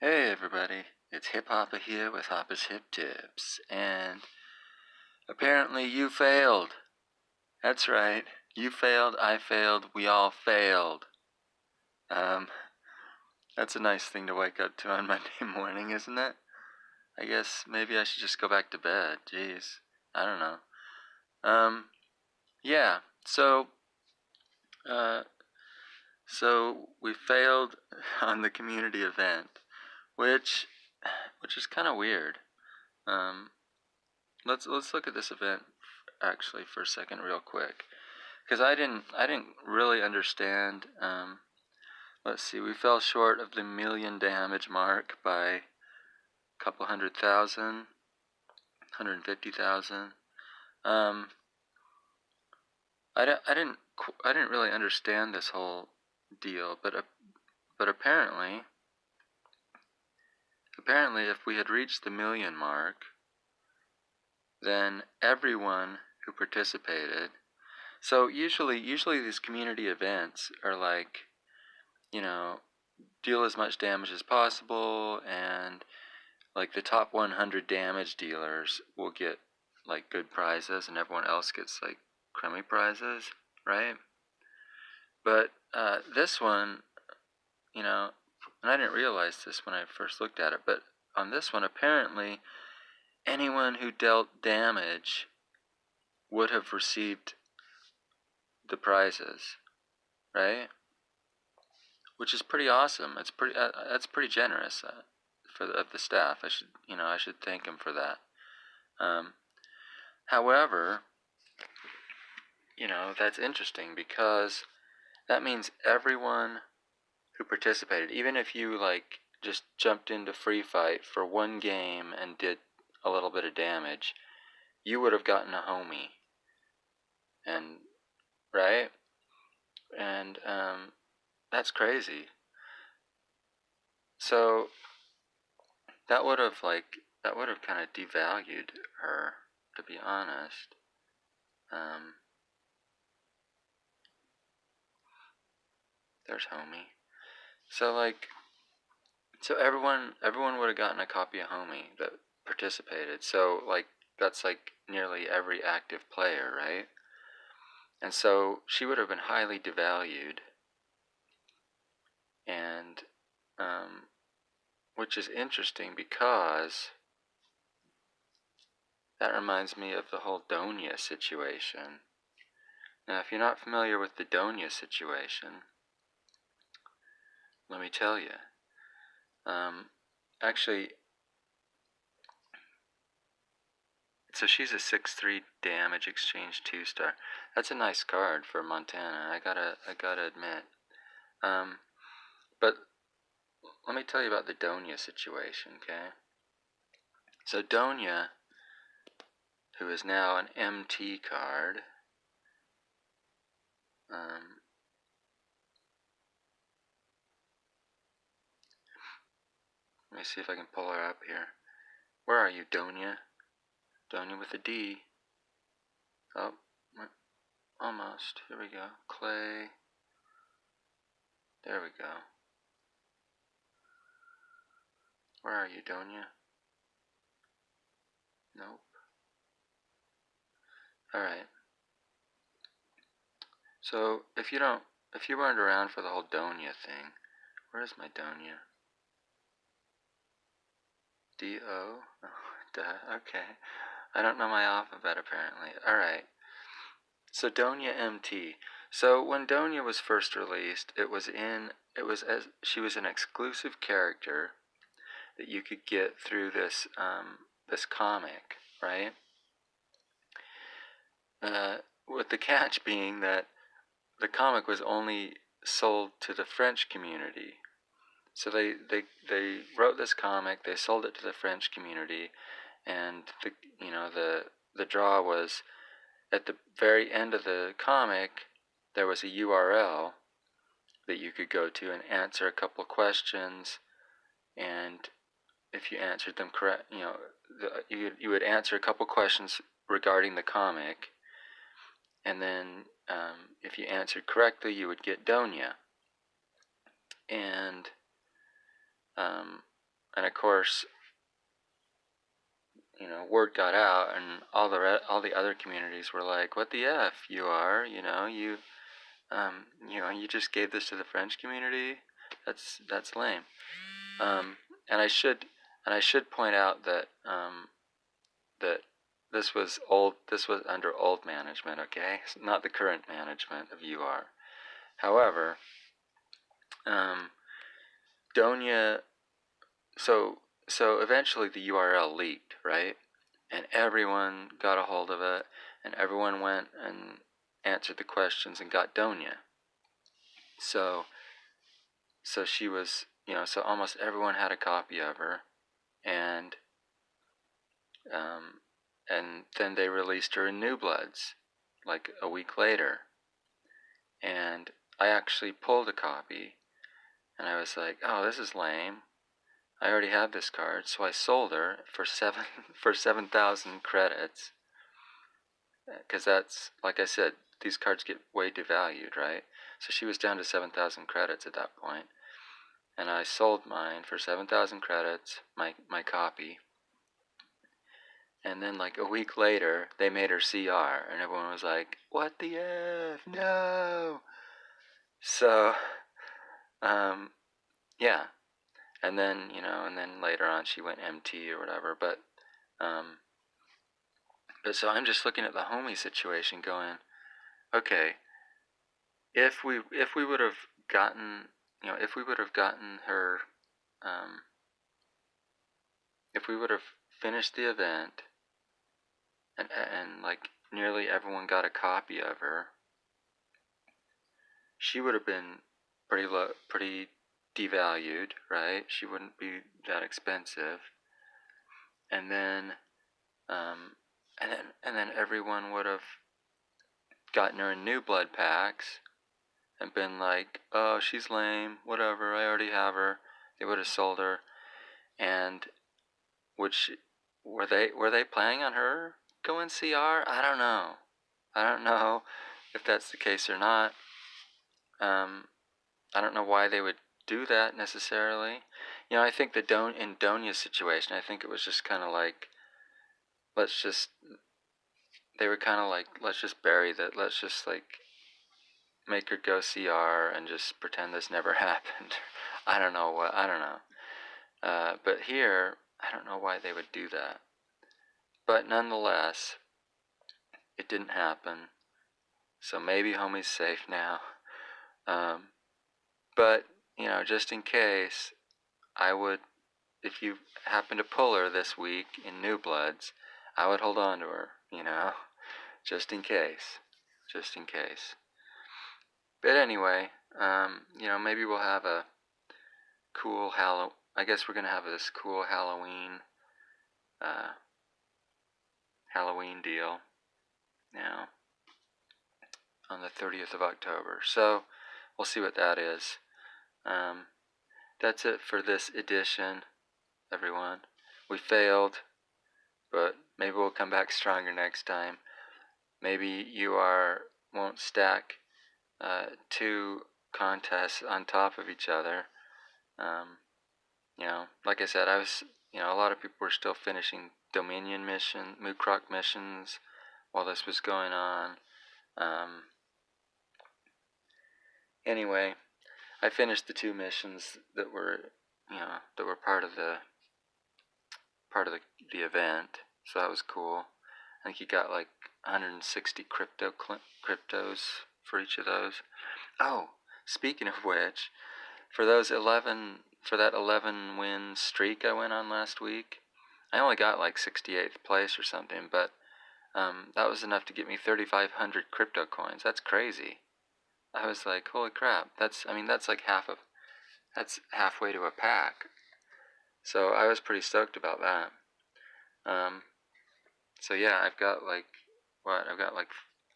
Hey everybody, it's Hip Hoppa here with Hoppa's Hip Tips, and apparently you failed. That's right, you failed, I failed, we all failed. That's a nice thing to wake up to on Monday morning, isn't it? I guess maybe I should just go back to bed, jeez, I don't know. Yeah, uh, so we failed on the community event, which is kind of weird. Um, let's look at this event actually for a second, real quick, because I didn't really understand. Let's see, we fell short of the million damage mark by a couple 100,000, 150,000. I didn't really understand this whole deal, but apparently if we had reached the million mark, then everyone who participated. So usually these community events are like, deal as much damage as possible, and like the top 100 damage dealers will get like good prizes, and everyone else gets like crummy prizes, right? But this one, and I didn't realize this when I first looked at it, but on this one, apparently anyone who dealt damage would have received the prizes, right? Which is pretty awesome. That's pretty generous of the staff. I should thank him for that. However, that's interesting because that means everyone who participated, even if you like just jumped into free fight for one game and did a little bit of damage, you would have gotten a Homy. And right? And that's crazy. So that would have kind of devalued her, to be honest. There's Homy. So everyone would have gotten a copy of Homy that participated. So like that's like nearly every active player, right? And so she would have been highly devalued, and which is interesting because that reminds me of the whole Dounia situation. Now, if you're not familiar with the Dounia situation, let me tell you. Actually, so she's a 6/3 damage exchange 2-star. That's a nice card for Montana. I gotta admit. But let me tell you about the Dounia situation, okay? So Dounia, who is now an MT card, let me see if I can pull her up here. Where are you, Dounia? Dounia with a D. Oh, almost. Here we go. Clay. There we go. Where are you, Dounia? Nope. Alright. So, if you weren't around for the whole Dounia thing, where's my Dounia? D-O? Oh, duh, okay. I don't know my alphabet, apparently. Alright. So, Dounia MT. So, when Dounia was first released, she was an exclusive character that you could get through this comic, right? With the catch being that the comic was only sold to the French community. So they wrote this comic, they sold it to the French community, and the draw was at the very end of the comic. There was a URL that you could go to and answer a couple of questions, and if you answered them correct, you would answer a couple questions regarding the comic, and then if you answered correctly, you would get Dounia. And and of course, you know, word got out, and all the other communities were like, "What the f, you are? You know, you you just gave this to the French community. That's lame." Um, and I should point out that that this was under old management, okay, not the current management of UR. However, Dounia, so eventually the URL leaked, right? And everyone got a hold of it, and everyone went and answered the questions and got Dounia. So she was, so almost everyone had a copy of her, and then they released her in New Bloods, like a week later. And I actually pulled a copy, and I was like, "Oh, this is lame. I already have this card," so I sold her for 7,000 credits, because that's, like I said, these cards get way devalued, right? So she was down to 7,000 credits at that point, and I sold mine for 7,000 credits, my copy. And then like a week later, they made her CR, and everyone was like, "What the F? No!" So, yeah. And then, later on she went MT or whatever. But so I'm just looking at the Homy situation going, okay, if we would have gotten, her, if we would have finished the event, and like nearly everyone got a copy of her, she would have been pretty devalued, right? She wouldn't be that expensive. And then everyone would have gotten her in New Blood packs and been like, "Oh, she's lame, whatever, I already have her." They would have sold her. And were they planning on her going CR? I don't know if that's the case or not. I don't know why they would do that necessarily. I think that in Donia's situation, I think it was just kind of like, they were kind of like, let's just bury that, let's just like make her go CR and just pretend this never happened. I don't know. But here, I don't know why they would do that. But nonetheless, it didn't happen. So maybe Homie's safe now. But, just in case, I would, if you happen to pull her this week in New Bloods, I would hold on to her, just in case. But anyway, maybe we'll have a cool I guess we're going to have this cool Halloween deal now on the 30th of October. So we'll see what that is. That's it for this edition, everyone. We failed, but maybe we'll come back stronger next time. Maybe won't stack 2 contests on top of each other. Like I said, a lot of people were still finishing Dominion Mookrock missions while this was going on. Anyway, I finished the 2 missions that were part of the event, so that was cool. I think you got like 160 cryptos for each of those. Oh, speaking of which, for that 11 win streak I went on last week, I only got like 68th place or something, but that was enough to get me 3,500 crypto coins. That's crazy. I was like, holy crap! That's like that's halfway to a pack. So I was pretty stoked about that. So yeah, I've got like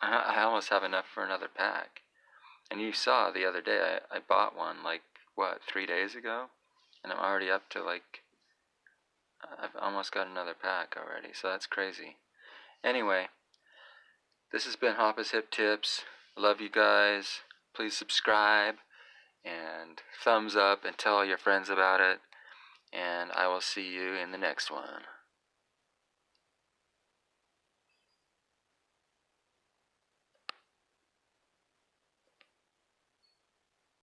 I almost have enough for another pack. And you saw the other day, I bought one like 3 days ago, and I'm already up to like, I've almost got another pack already. So that's crazy. Anyway, this has been Hoppa's Hip Tips. Love you guys. Please subscribe and thumbs up and tell your friends about it. and I will see you in the next one.